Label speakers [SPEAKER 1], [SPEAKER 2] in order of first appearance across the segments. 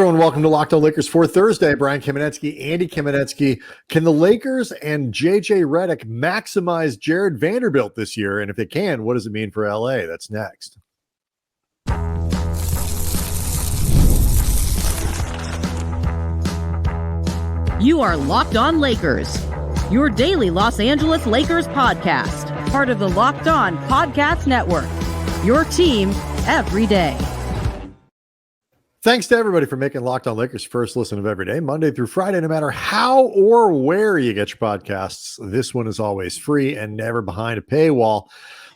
[SPEAKER 1] Everyone, welcome to Locked On Lakers for Thursday. Brian Kamenetsky, Andy Kamenetsky. Can the Lakers and JJ Redick maximize Jarred Vanderbilt this year? And if they can, what does it mean for LA? That's next.
[SPEAKER 2] You are Locked On Lakers, your daily Los Angeles Lakers podcast, part of the Locked On Podcast Network, your team every day.
[SPEAKER 1] Thanks to everybody for making Locked On Lakers first listen of every day, Monday through Friday, no matter how or where you get your podcasts. This one is always free and never behind a paywall.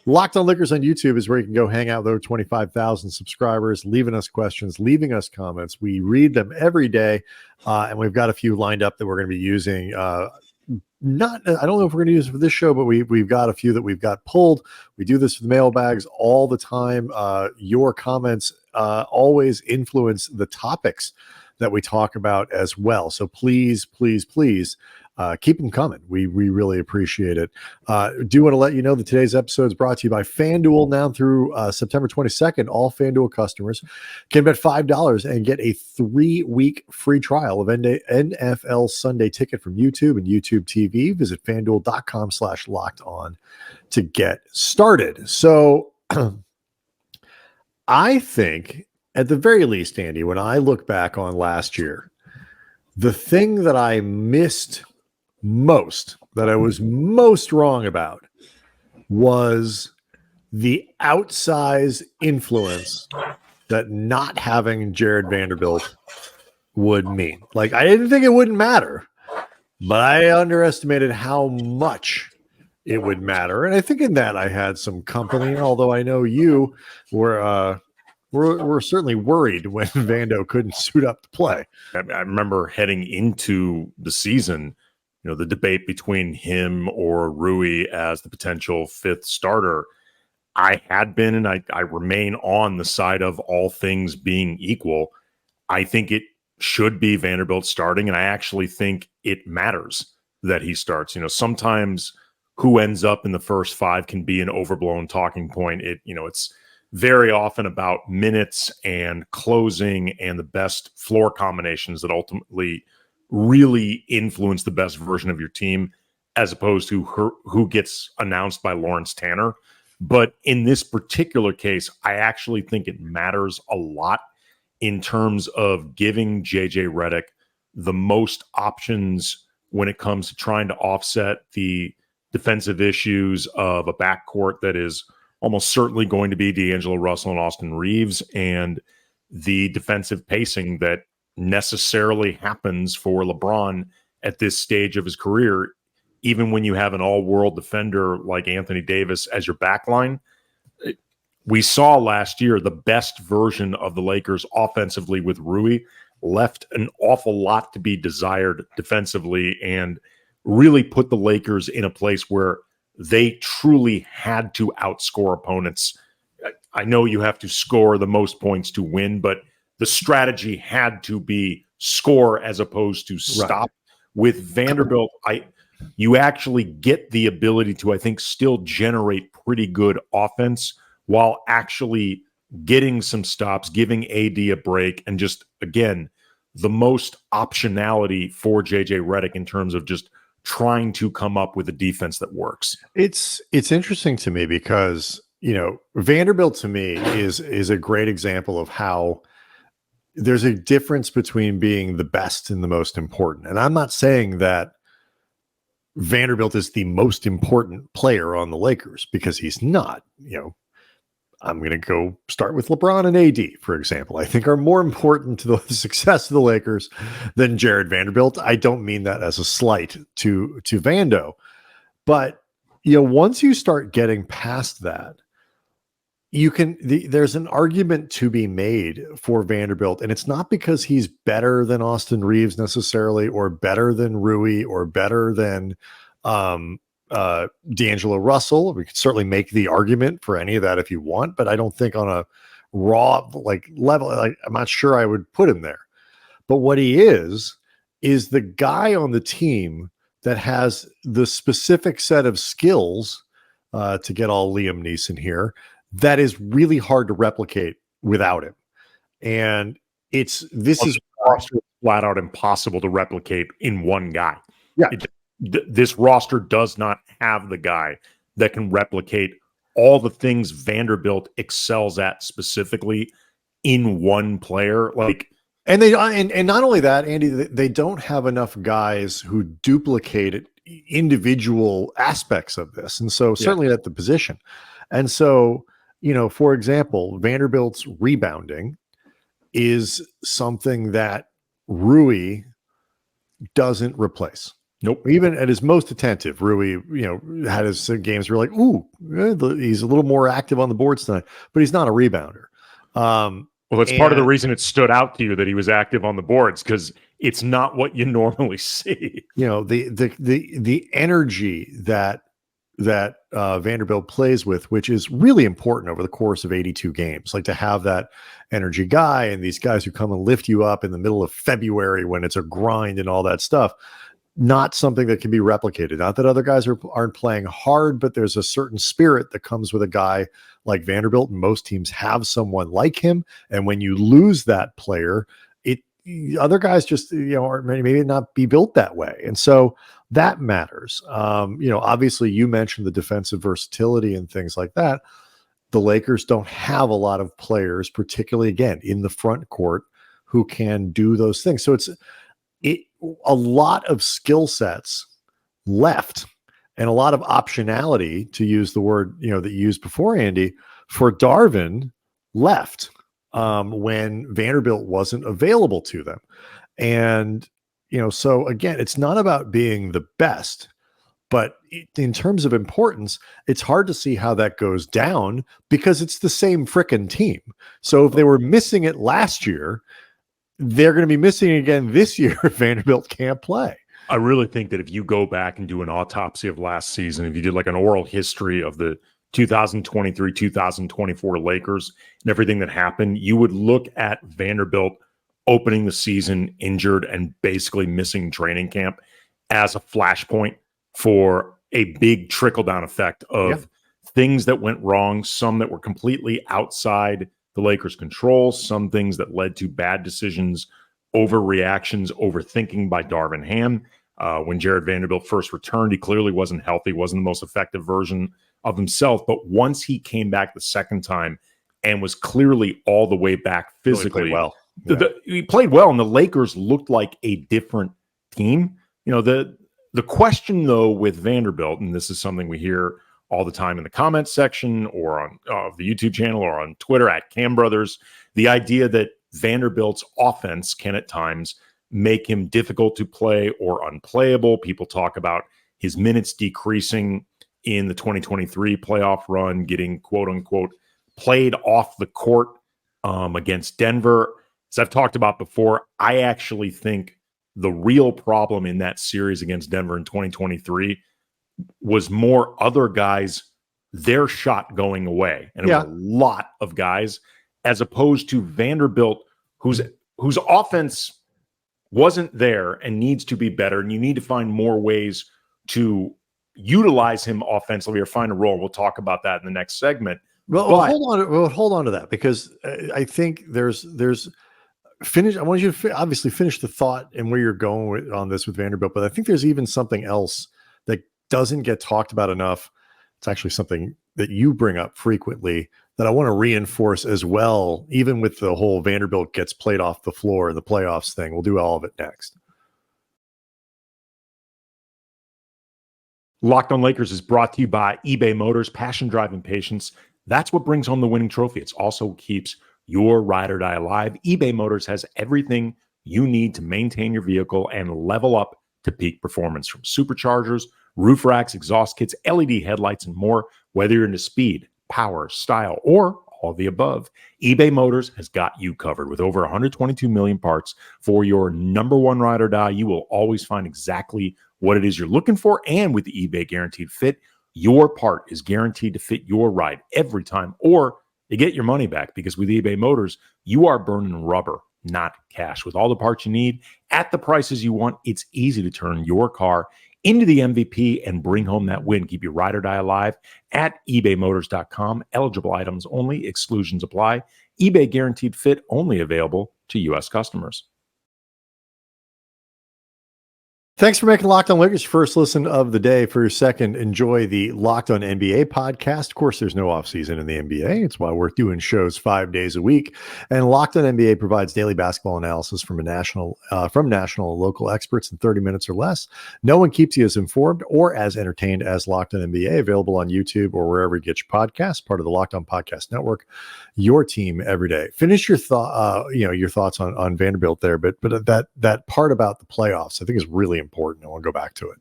[SPEAKER 1] Locked On Lakers on YouTube is where you can go hang out with over 25,000 subscribers, leaving us questions, leaving us comments. We read them every day, and we've got a few lined up that we're going to be using. I don't know if we're going to use it for this show, but we've got a few that we've got pulled. We do this with mailbags all the time. Your comments always influence the topics that we talk about as well. So please keep them coming. We really appreciate it. Do want to let you know that today's episode is brought to you by FanDuel. Now through September 22nd, all FanDuel customers can bet $5 and get a 3-week free trial of NFL Sunday Ticket from YouTube and YouTube TV. Visit FanDuel.com/lockedon to get started. So I think at the very least, Andy, when I look back on last year, the thing that I missed most, that I was most wrong about, was the outsized influence that not having Jarred Vanderbilt would mean. Like, I didn't think it wouldn't matter, but I underestimated how much it would matter. And I think in that I had some company, although I know you were certainly worried when Vando couldn't suit up to play.
[SPEAKER 3] I remember heading into the season, the debate between him or Rui as the potential fifth starter. I had been, and I remain on the side of all things being equal. I think it should be Vanderbilt starting, and I actually think it matters that he starts. Sometimes who ends up in the first five can be an overblown talking point. It's very often about minutes and closing and the best floor combinations that ultimately really influence the best version of your team, as opposed to who gets announced by Lawrence Tanner. But in this particular case, I actually think it matters a lot in terms of giving JJ Redick the most options when it comes to trying to offset the defensive issues of a backcourt that is almost certainly going to be D'Angelo Russell and Austin Reeves, and the defensive pacing that necessarily happens for LeBron at this stage of his career, even when you have an all-world defender like Anthony Davis as your backline. We saw last year the best version of the Lakers offensively with Rui left an awful lot to be desired defensively, and really put the Lakers in a place where they truly had to outscore opponents. I know you have to score the most points to win, but the strategy had to be score as opposed to stop. Right. With Vanderbilt, you actually get the ability to, I think, still generate pretty good offense while actually getting some stops, giving AD a break, and just, again, the most optionality for JJ Redick in terms of just trying to come up with a defense that works.
[SPEAKER 1] It's interesting to me because, Vanderbilt to me is a great example of how there's a difference between being the best and the most important. And I'm not saying that Vanderbilt is the most important player on the Lakers, because he's not. I'm going to go start with LeBron and AD, for example. I think are more important to the success of the Lakers than Jarred Vanderbilt. I don't mean that as a slight to Vando, but once you start getting past that, there's an argument to be made for Vanderbilt, and it's not because he's better than Austin Reeves necessarily, or better than Rui, or better than D'Angelo Russell. We could certainly make the argument for any of that if you want, but I don't think on a raw level, I'm not sure I would put him there. But what he is the guy on the team that has the specific set of skills, to get all Liam Neeson here, that is really hard to replicate without him. And this is
[SPEAKER 3] roster is flat out impossible to replicate in one guy.
[SPEAKER 1] Yeah.
[SPEAKER 3] This roster does not have the guy that can replicate all the things Vanderbilt excels at specifically in one player.
[SPEAKER 1] And they and not only that, Andy, they don't have enough guys who duplicate individual aspects of this. And so certainly at the position. And so, for example, Vanderbilt's rebounding is something that Rui doesn't replace.
[SPEAKER 3] Nope.
[SPEAKER 1] Even at his most attentive, Rui, had his games where like, ooh, he's a little more active on the boards tonight, but he's not a rebounder.
[SPEAKER 3] Well, that's part of the reason it stood out to you that he was active on the boards, because it's not what you normally see.
[SPEAKER 1] The energy that Vanderbilt plays with, which is really important over the course of 82 games, like to have that energy guy and these guys who come and lift you up in the middle of February when it's a grind and all that stuff. Not something that can be replicated. Not that other guys aren't playing hard, but there's a certain spirit that comes with a guy like Vanderbilt, and most teams have someone like him. And when you lose that player, other guys just are maybe not be built that way, and so that matters. Obviously, you mentioned the defensive versatility and things like that. The Lakers don't have a lot of players, particularly again in the front court, who can do those things. So it's a lot of skill sets left and a lot of optionality, to use the word, that you used before, Andy, for Darvin left when Vanderbilt wasn't available to them. And, so again, it's not about being the best, but in terms of importance, it's hard to see how that goes down because it's the same frickin' team. So if they were missing it last year, they're going to be missing again this year if Vanderbilt can't play.
[SPEAKER 3] I really think that if you go back and do an autopsy of last season, if you did like an oral history of the 2023-2024 Lakers and everything that happened, you would look at Vanderbilt opening the season injured and basically missing training camp as a flashpoint for a big trickle-down effect of things that went wrong, some that were completely outside the Lakers' control, some things that led to bad decisions, overreactions, overthinking by Darvin Ham. When Jarred Vanderbilt first returned, he clearly wasn't healthy, wasn't the most effective version of himself. But once he came back the second time and was clearly all the way back physically, he played well, and the Lakers looked like a different team. The question, though, with Vanderbilt, and this is something we hear all the time in the comments section or on the YouTube channel or on Twitter at Cam Brothers, the idea that Vanderbilt's offense can at times make him difficult to play or unplayable. People talk about his minutes decreasing in the 2023 playoff run, getting quote unquote played off the court against Denver. As I've talked about before, I actually think the real problem in that series against Denver in 2023 was more other guys, their shot going away. And it was a lot of guys, as opposed to Vanderbilt, whose offense wasn't there and needs to be better. And you need to find more ways to utilize him offensively or find a role. We'll talk about that in the next segment.
[SPEAKER 1] Well, hold on to that, because I think there's finish. I want you to obviously finish the thought and where you're going on this with Vanderbilt, but I think there's even something else that doesn't get talked about enough. It's actually something that you bring up frequently that I want to reinforce as well, even with the whole Vanderbilt gets played off the floor in the playoffs thing. We'll do all of it next.
[SPEAKER 3] Locked on Lakers is brought to you by eBay Motors. Passion, drive, and patience. That's what brings home the winning trophy. It also keeps your ride or die alive. eBay Motors has everything you need to maintain your vehicle and level up to peak performance, from superchargers, roof racks, exhaust kits, LED headlights, and more. Whether you're into speed, power, style, or all of the above, eBay Motors has got you covered. With over 122 million parts for your number one ride or die, you will always find exactly what it is you're looking for. And with the eBay Guaranteed Fit, your part is guaranteed to fit your ride every time, or you get your money back, because with eBay Motors, you are burning rubber, not cash. With all the parts you need at the prices you want, it's easy to turn your car into the MVP and bring home that win. Keep your ride or die alive at ebaymotors.com. Eligible items only. Exclusions apply. eBay Guaranteed Fit only available to U.S. customers.
[SPEAKER 1] Thanks for making Locked On Lakers your first listen of the day. For your second, enjoy the Locked On NBA podcast. Of course, there's no offseason in the NBA. It's why we're doing shows 5 days a week. And Locked On NBA provides daily basketball analysis from national and local experts in 30 minutes or less. No one keeps you as informed or as entertained as Locked On NBA. Available on YouTube or wherever you get your podcasts. Part of the Locked On Podcast Network. Your team every day. Finish your your thoughts on Vanderbilt there, but that part about the playoffs, I think, is really important. I want to go back to it.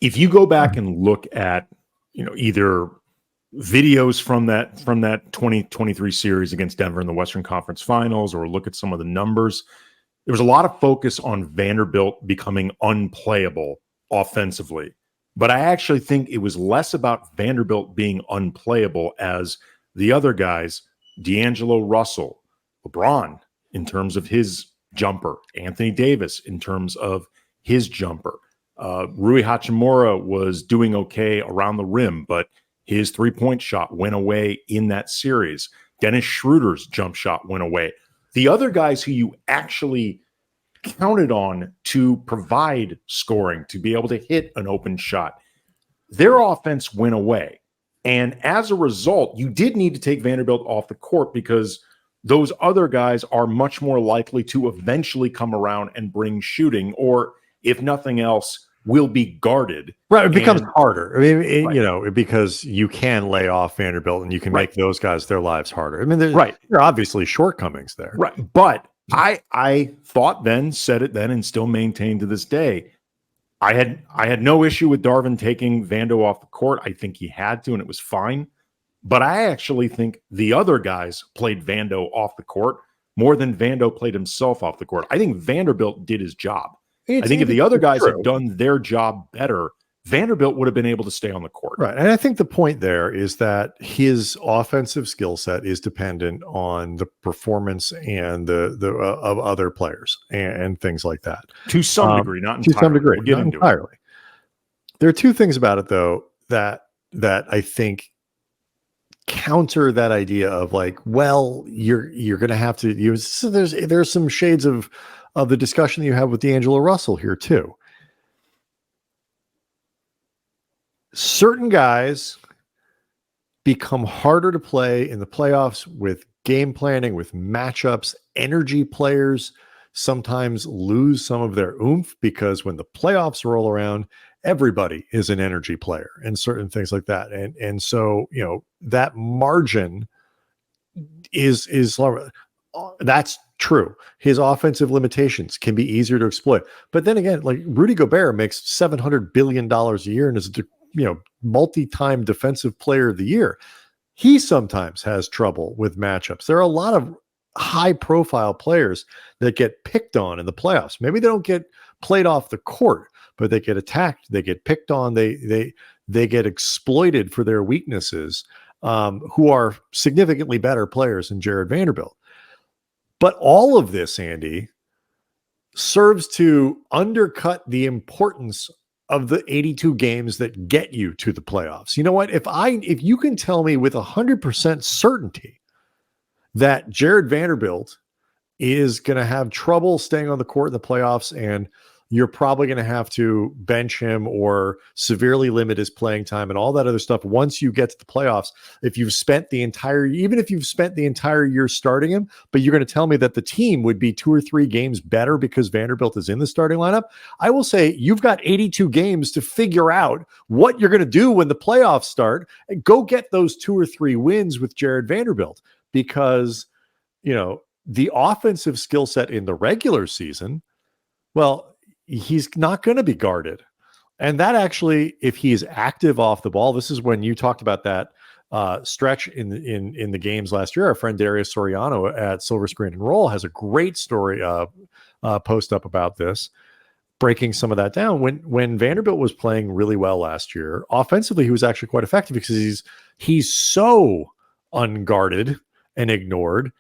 [SPEAKER 3] If you go back and look at, either videos from that 2023 series against Denver in the Western Conference Finals, or look at some of the numbers, there was a lot of focus on Vanderbilt becoming unplayable offensively. But I actually think it was less about Vanderbilt being unplayable as the other guys, D'Angelo Russell, LeBron in terms of his jumper, Anthony Davis in terms of his jumper. Rui Hachimura was doing okay around the rim, but his three-point shot went away in that series. Dennis Schroeder's jump shot went away. The other guys who you actually counted on to provide scoring, to be able to hit an open shot, their offense went away. And as a result, you did need to take Vanderbilt off the court because those other guys are much more likely to eventually come around and bring shooting, or if nothing else, will be guarded.
[SPEAKER 1] Right. It becomes harder. I mean, because you can lay off Vanderbilt and you can make those guys their lives harder. I mean, there are obviously shortcomings there.
[SPEAKER 3] Right. But I thought then, said it then, and still maintain to this day, I had no issue with Darvin taking Vando off the court. I think he had to, and it was fine. But I actually think the other guys played Vando off the court more than Vando played himself off the court. I think Vanderbilt did his job. I think if the other guys had done their job better, Vanderbilt would have been able to stay on the court.
[SPEAKER 1] Right. And I think the point there is that his offensive skill set is dependent on the performance and the of other players and things like that.
[SPEAKER 3] To some degree, not entirely.
[SPEAKER 1] To some degree,
[SPEAKER 3] we'll
[SPEAKER 1] not entirely. There are two things about it, though, that I think counter that idea of like, well, you're going to have to use. So there's some shades of the discussion that you have with D'Angelo Russell here too. Certain guys become harder to play in the playoffs with game planning, with matchups. Energy players sometimes lose some of their oomph because when the playoffs roll around, everybody is an energy player and certain things like that. And so, that margin is that's true. His offensive limitations can be easier to exploit. But then again, like Rudy Gobert makes $700 billion a year and is multi-time defensive player of the year. He sometimes has trouble with matchups. There are a lot of high-profile players that get picked on in the playoffs. Maybe they don't get played off the court, but they get attacked, they get picked on, they get exploited for their weaknesses, who are significantly better players than Jarred Vanderbilt. But all of this, Andy, serves to undercut the importance of the 82 games that get you to the playoffs. You know what? If you can tell me with 100% certainty that Jarred Vanderbilt is going to have trouble staying on the court in the playoffs, and you're probably going to have to bench him or severely limit his playing time and all that other stuff once you get to the playoffs. If you've spent even if you've spent the entire year starting him, but you're going to tell me that the team would be 2 or 3 games better because Vanderbilt is in the starting lineup, I will say you've got 82 games to figure out what you're going to do when the playoffs start, and go get those 2 or 3 wins with Jarred Vanderbilt, because, the offensive skill set in the regular season, well, he's not going to be guarded. And that actually, if he's active off the ball, this is when you talked about that stretch in the games last year. Our friend Darius Soriano at Silver Screen and Roll has a great story post up about this, breaking some of that down. When Vanderbilt was playing really well last year, offensively, he was actually quite effective because he's so unguarded and ignored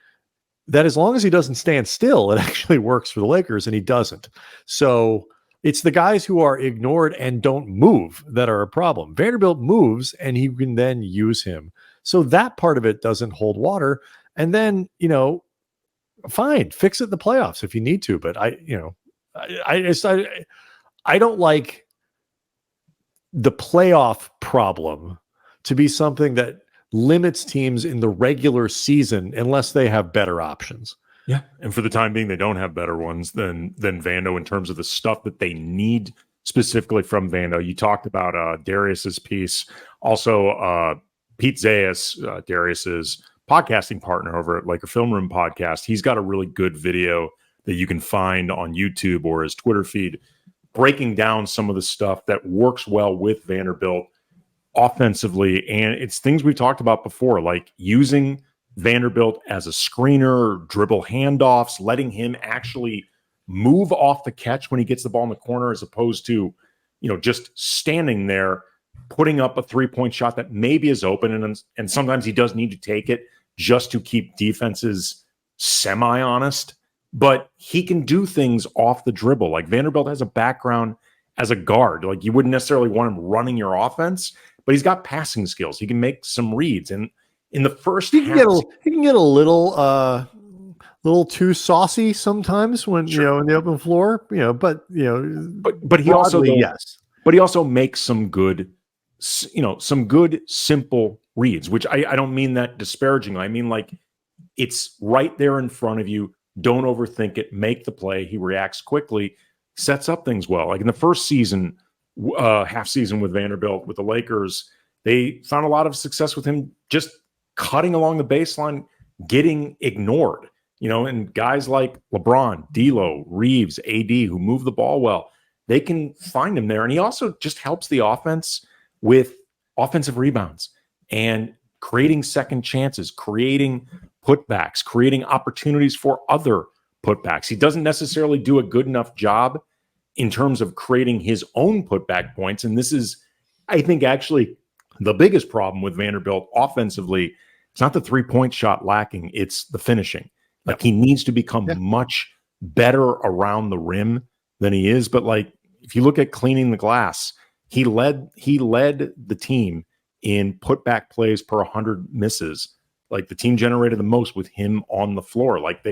[SPEAKER 1] that as long as he doesn't stand still, it actually works for the Lakers, and he doesn't. So it's the guys who are ignored and don't move that are a problem. Vanderbilt moves, and he can then use him. So that part of it doesn't hold water. And then, fine, fix it in the playoffs if you need to. But I don't like the playoff problem to be something that limits teams in the regular season unless they have better options.
[SPEAKER 3] Yeah. And for the time being, they don't have better ones than Vando in terms of the stuff that they need specifically from Vando. You talked about Darius's piece. Also, Pete Zayas, Darius's podcasting partner over at Laker Film Room Podcast. He's got a really good video that you can find on YouTube or his Twitter feed, breaking down some of the stuff that works well with Vanderbilt offensively. And it's things we've talked about before, like using Vanderbilt as a screener, dribble handoffs, letting him actually move off the catch when he gets the ball in the corner, as opposed to, just standing there, putting up a 3-point shot that maybe is open. And sometimes he does need to take it just to keep defenses semi-honest, but he can do things off the dribble. Like Vanderbilt has a background as a guard. Like you wouldn't necessarily want him running your offense, but he's got passing skills. He can make some reads. And in the first
[SPEAKER 1] he can get a little too saucy sometimes when in the open floor, but
[SPEAKER 3] he also
[SPEAKER 1] yes.
[SPEAKER 3] But he also makes some good simple reads, which I don't mean that disparagingly. I mean, like, it's right there in front of you. Don't overthink it. Make the play. He reacts quickly, sets up things well. Like in the first season, half season with Vanderbilt, with the Lakers, they found a lot of success with him just cutting along the baseline, getting ignored, and guys like LeBron, D'Lo, Reeves, AD, who move the ball well, they can find him there. And he also just helps the offense with offensive rebounds and creating second chances, creating putbacks, creating opportunities for other putbacks. He doesn't necessarily do a good enough job in terms of creating his own putback points. And this is, I think, actually the biggest problem with Vanderbilt offensively. It's not the 3-point shot lacking, it's the finishing. Like he needs to become much better around the rim than he is. But like, if you look at cleaning the glass, he led the team in putback plays per 100 misses. Like the team generated the most with him on the floor. Like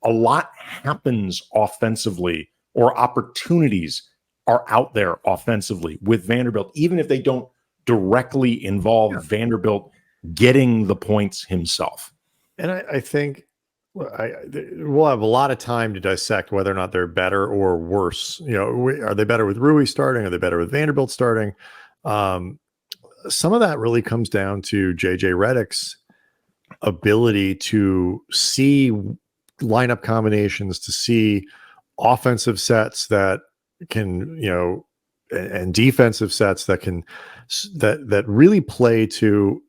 [SPEAKER 3] a lot happens offensively, or opportunities are out there offensively with Vanderbilt, even if they don't directly involve Vanderbilt getting the points himself.
[SPEAKER 1] And I think we'll have a lot of time to dissect whether or not they're better or worse. Are they better with Rui starting? Are they better with Vanderbilt starting? Some of that really comes down to JJ Redick's ability to see lineup combinations, to see offensive sets that can, and defensive sets that can, that really play to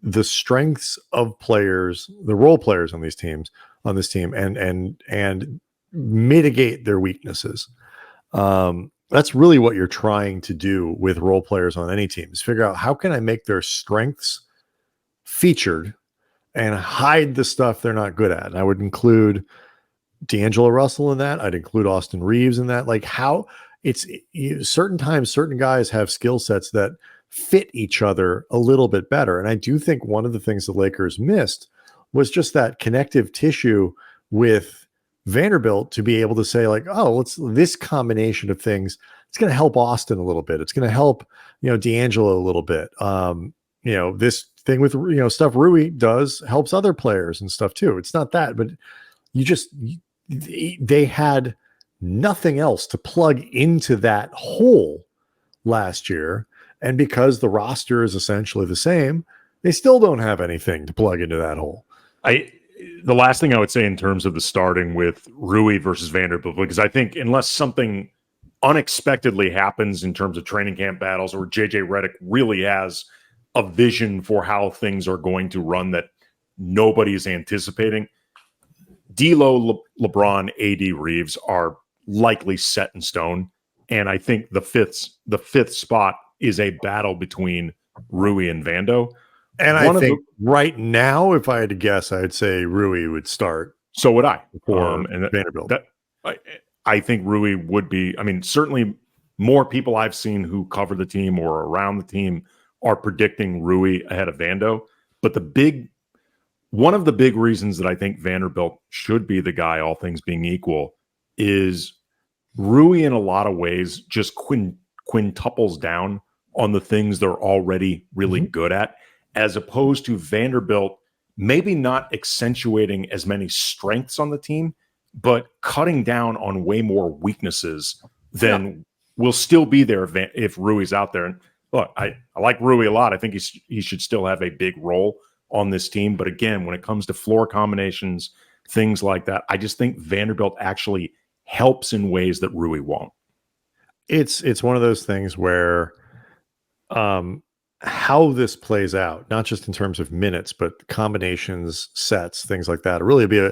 [SPEAKER 1] the strengths of players, the role players on this team, and mitigate their weaknesses. That's really what you're trying to do with role players on any team, is figure out how can I make their strengths featured and hide the stuff they're not good at. And I would include D'Angelo Russell in that. I'd include Austin Reeves in that. Like how certain times, certain guys have skill sets that fit each other a little bit better. And I do think one of the things the Lakers missed was just that connective tissue with Vanderbilt to be able to say like, oh, this combination of things, it's going to help Austin a little bit. It's going to help, D'Angelo a little bit. This thing with, stuff Rui does helps other players and stuff too. It's not that, but they had nothing else to plug into that hole last year. And because the roster is essentially the same, they still don't have anything to plug into that hole.
[SPEAKER 3] The last thing I would say in terms of the starting with Rui versus Vanderbilt, because I think unless something unexpectedly happens in terms of training camp battles, or JJ Redick really has a vision for how things are going to run that nobody's anticipating, D'Lo, LeBron, AD, Reeves are likely set in stone. And I think the fifth spot is a battle between Rui and Vando.
[SPEAKER 1] And I think right now, if I had to guess, I'd say Rui would start.
[SPEAKER 3] So would I.
[SPEAKER 1] And Vanderbilt.
[SPEAKER 3] I think Rui would be. I mean, certainly more people I've seen who cover the team or around the team are predicting Rui ahead of Vando. But one of the big reasons that I think Vanderbilt should be the guy, all things being equal, is Rui, in a lot of ways, just quintuples down on the things they're already really good at, as opposed to Vanderbilt maybe not accentuating as many strengths on the team, but cutting down on way more weaknesses than will still be there if Rui's out there. And look, I like Rui a lot. I think he should still have a big role on this team. But again, when it comes to floor combinations, things like that, I just think Vanderbilt actually helps in ways that Rui won't.
[SPEAKER 1] It's one of those things where how this plays out, not just in terms of minutes, but combinations, sets, things like that, really be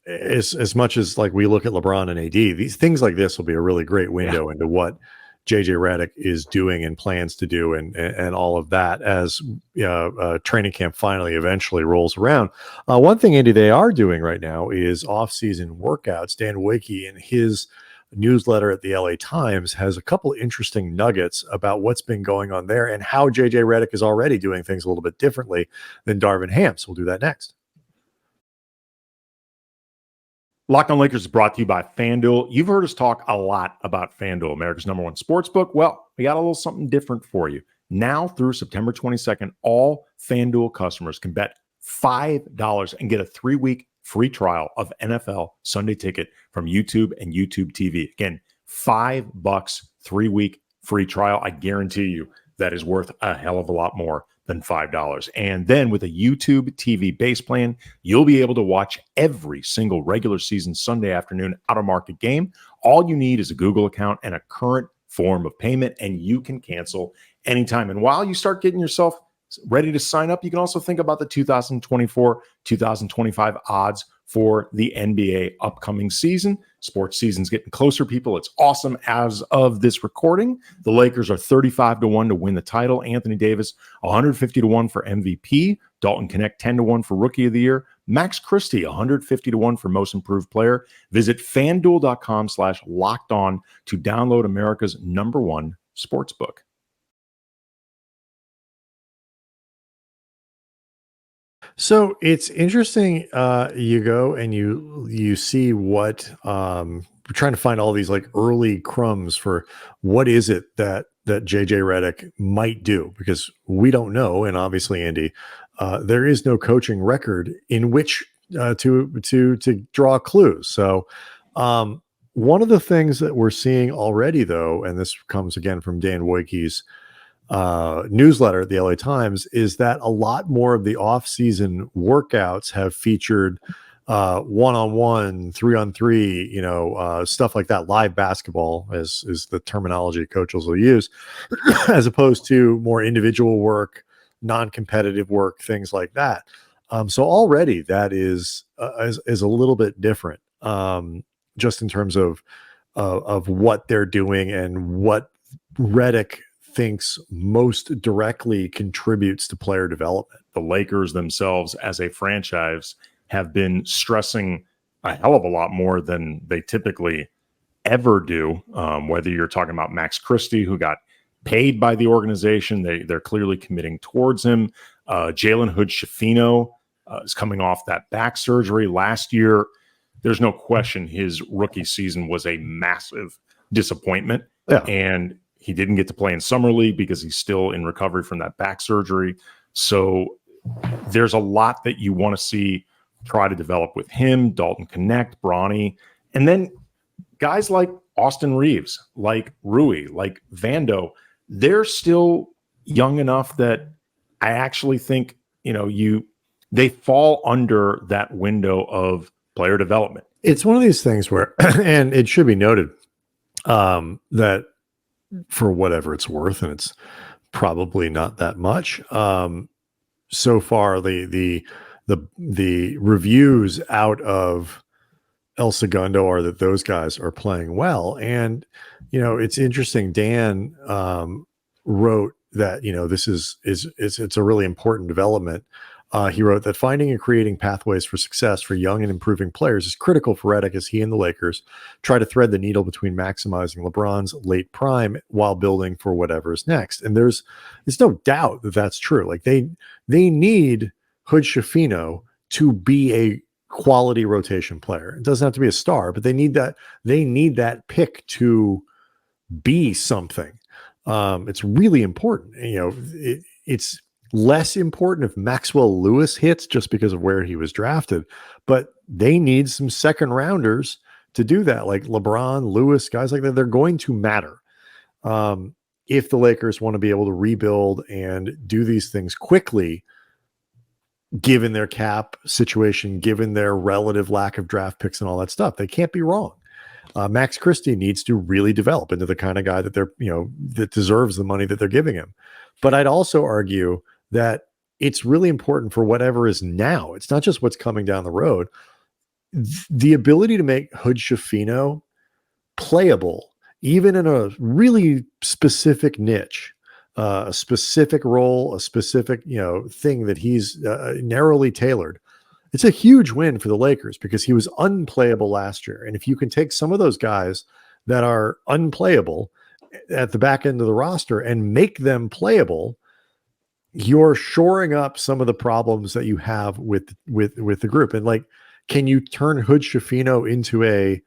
[SPEAKER 1] as much as like we look at LeBron and AD, these things like this will be a really great window into what JJ Redick is doing and plans to do and all of that as training camp finally eventually rolls around. One thing, Andy, they are doing right now is off-season workouts. Dan Wojcicki in his newsletter at the LA Times has a couple interesting nuggets about what's been going on there and how JJ Redick is already doing things a little bit differently than Darvin Ham. So we'll do that next.
[SPEAKER 3] Locked On Lakers is brought to you by FanDuel. You've heard us talk a lot about FanDuel, America's #1 sportsbook. Well, we got a little something different for you. Now through September 22nd, all FanDuel customers can bet $5 and get a 3-week free trial of NFL Sunday Ticket from YouTube and YouTube TV. Again, $5, 3-week free trial. I guarantee you that is worth a hell of a lot more than $5. And then with a YouTube TV base plan, you'll be able to watch every single regular season Sunday afternoon out-of-market game. All you need is a Google account and a current form of payment, and you can cancel anytime. And while you start getting yourself ready to sign up, you can also think about the 2024-2025 odds for the NBA upcoming season. Sports season's getting closer, people. It's awesome. As of this recording, the Lakers are 35-1 to win the title. Anthony Davis, 150-1 for MVP. Dalton Connect, 10-1 for Rookie of the Year. Max Christie, 150-1 for Most Improved Player. Visit FanDuel.com/LockedOn to download America's #1 sportsbook.
[SPEAKER 1] So it's interesting. You go and you see what we're trying to find all these like early crumbs for what is it that JJ Redick might do, because we don't know. And obviously, Andy, there is no coaching record in which to draw clues. So one of the things that we're seeing already, though, and this comes again from Dan Wojcicki's newsletter at the LA Times, is that a lot more of the off-season workouts have featured one-on-one, 3-on-3, stuff like that, live basketball is the terminology coaches will use, as opposed to more individual work, non-competitive work, things like that. So already that is a little bit different, just in terms of what they're doing and what Redick thinks most directly contributes to player development.
[SPEAKER 3] The Lakers themselves as a franchise have been stressing a hell of a lot more than they typically ever do. Whether you're talking about Max Christie, who got paid by the organization, they're clearly committing towards him. Jalen Hood-Schifino is coming off that back surgery last year. There's no question his rookie season was a massive disappointment.
[SPEAKER 1] Yeah.
[SPEAKER 3] And he didn't get to play in Summer League because he's still in recovery from that back surgery. So there's a lot that you want to see try to develop with him, Dalton Connect, Bronny, and then guys like Austin Reeves, like Rui, like Vando. They're still young enough that I actually think, they fall under that window of player development.
[SPEAKER 1] It's one of these things where, and it should be noted that for whatever it's worth, and it's probably not that much. So far, the reviews out of El Segundo are that those guys are playing well, and it's interesting. Dan wrote that this it's a really important development. He wrote that finding and creating pathways for success for young and improving players is critical for Redick as he and the Lakers try to thread the needle between maximizing LeBron's late prime while building for whatever is next. And there's no doubt that that's true. Like they need Hood-Schifino to be quality rotation player. It doesn't have to be a star, but they need that pick to be something. It's really important. It's less important if Maxwell Lewis hits just because of where he was drafted, but they need some second rounders to do that. Like LeBron, Lewis, guys like that, they're going to matter. If the Lakers want to be able to rebuild and do these things quickly, given their cap situation, given their relative lack of draft picks and all that stuff, they can't be wrong. Max Christie needs to really develop into the kind of guy that that deserves the money that they're giving him. But I'd also argue that it's really important for whatever is now. It's not just what's coming down the road. The ability to make Hood Schifino playable, even in a really specific niche, a specific role, a specific thing that he's narrowly tailored. It's a huge win for the Lakers because he was unplayable last year. And if you can take some of those guys that are unplayable at the back end of the roster and make them playable, you're shoring up some of the problems that you have with the group. And like, can you turn Hood Schifino into a,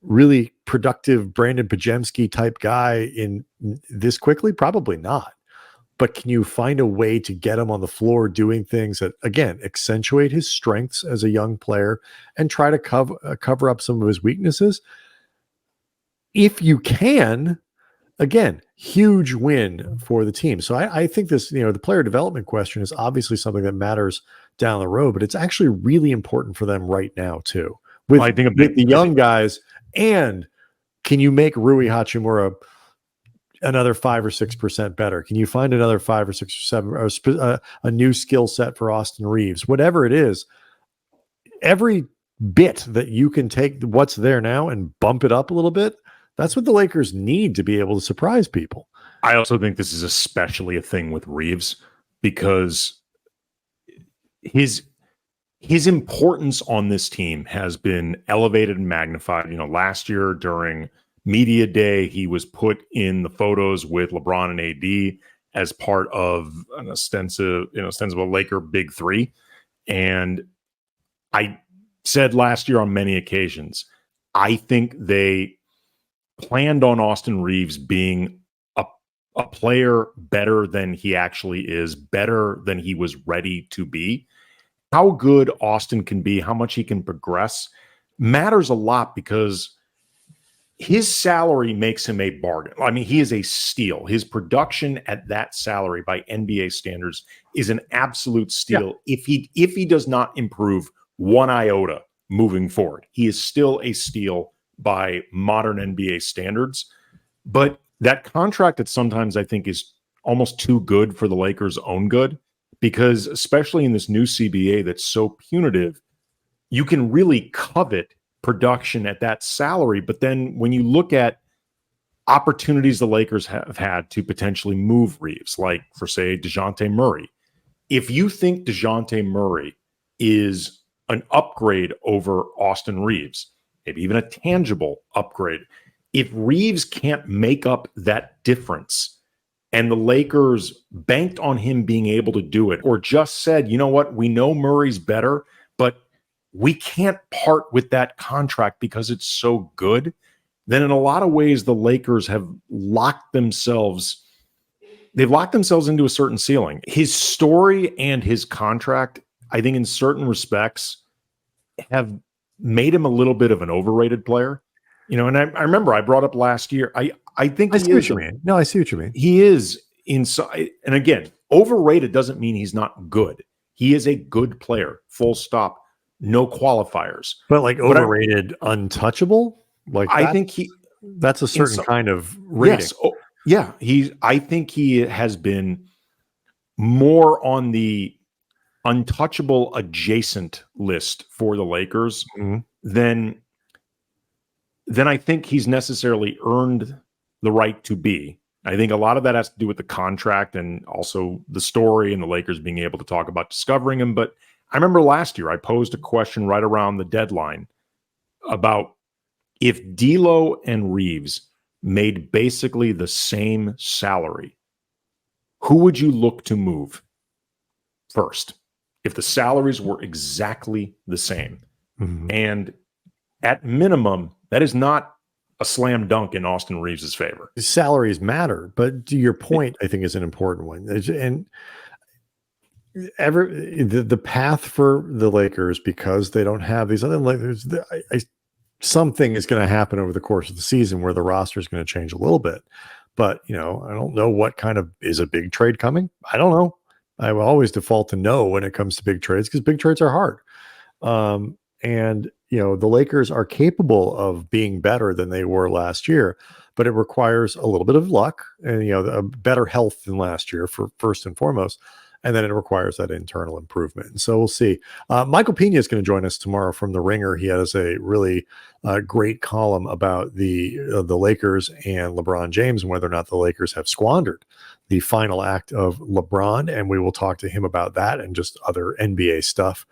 [SPEAKER 1] really productive Brandon Pajemski type guy in this quickly? Probably not. But can you find a way to get him on the floor doing things that, again, accentuate his strengths as a young player and try to cover up some of his weaknesses? If you can, again, huge win for the team. So I think this, the player development question is obviously something that matters down the road, but it's actually really important for them right now too. With the young guys, and can you make Rui Hachimura another 5 or 6% better? Can you find another 5 or 6 or 7 or a new skill set for Austin Reeves? Whatever it is, every bit that you can take what's there now and bump it up a little bit, that's what the Lakers need to be able to surprise people.
[SPEAKER 3] I also think this is especially a thing with Reeves because his importance on this team has been elevated and magnified. Last year during Media Day, he was put in the photos with LeBron and AD as part of an ostensible Laker Big Three. And I said last year on many occasions, I think they planned on Austin Reeves being a player better than he actually is, better than he was ready to be. How good Austin can be, how much he can progress matters a lot because his salary makes him a bargain. I mean, he is a steal. His production at that salary by NBA standards is an absolute steal. Yeah. If he does not improve one iota moving forward, he is still a steal by modern NBA standards. But that contract that sometimes I think is almost too good for the Lakers' own good, because especially in this new CBA that's so punitive, you can really covet production at that salary. But then when you look at opportunities the Lakers have had to potentially move Reeves, like for, say, DeJounte Murray, if you think DeJounte Murray is an upgrade over Austin Reeves, maybe even a tangible upgrade, if Reeves can't make up that difference and the Lakers banked on him being able to do it, or just said, you know what, we know Murray's better, but we can't part with that contract because it's so good, then in a lot of ways, the Lakers have locked themselves into a certain ceiling. His story and his contract, I think in certain respects, have made him a little bit of an overrated player. And I remember I brought up last year, I think
[SPEAKER 1] I see what you mean. No, I see what you mean.
[SPEAKER 3] He is inside. And again, overrated doesn't mean he's not good. He is a good player, full stop, no qualifiers.
[SPEAKER 1] But like overrated, untouchable? Like
[SPEAKER 3] I think
[SPEAKER 1] that's a certain kind of rating.
[SPEAKER 3] Yes. Oh, yeah. I think he has been more on the untouchable adjacent list for the Lakers than I think he's necessarily earned the right to be. I think a lot of that has to do with the contract and also the story and the Lakers being able to talk about discovering him. But I remember last year I posed a question right around the deadline about if D'Lo and Reeves made basically the same salary, who would you look to move first? if the salaries were exactly the same,
[SPEAKER 1] Mhm.
[SPEAKER 3] and at minimum, that is not a slam dunk in Austin Reeves' favor.
[SPEAKER 1] Salaries matter, but to your point, I think is an important one. And the path for the Lakers, because they don't have these other Lakers, something is going to happen over the course of the season where the roster is going to change a little bit. But, I don't know what kind of is a big trade coming. I don't know. I will always default to no when it comes to big trades because big trades are hard. And, the Lakers are capable of being better than they were last year, but it requires a little bit of luck and, a better health than last year for first and foremost. And then it requires that internal improvement. And so we'll see. Michael Pena is going to join us tomorrow from The Ringer. He has a really great column about the Lakers and LeBron James and whether or not the Lakers have squandered the final act of LeBron. And we will talk to him about that and just other NBA stuff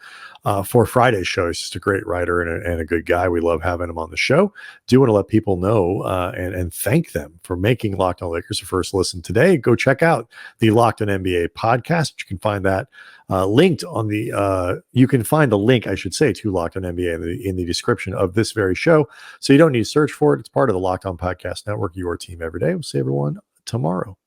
[SPEAKER 1] for Friday's show. He's just a great writer and a good guy. We love having him on the show. Do want to let people know and thank them for making Locked On Lakers a first listen today. Go check out the Locked On NBA podcast. You can find that linked on you can find the link, I should say, to Locked On NBA in the description of this very show. So you don't need to search for it. It's part of the Locked On Podcast Network, your team every day. We'll see everyone tomorrow.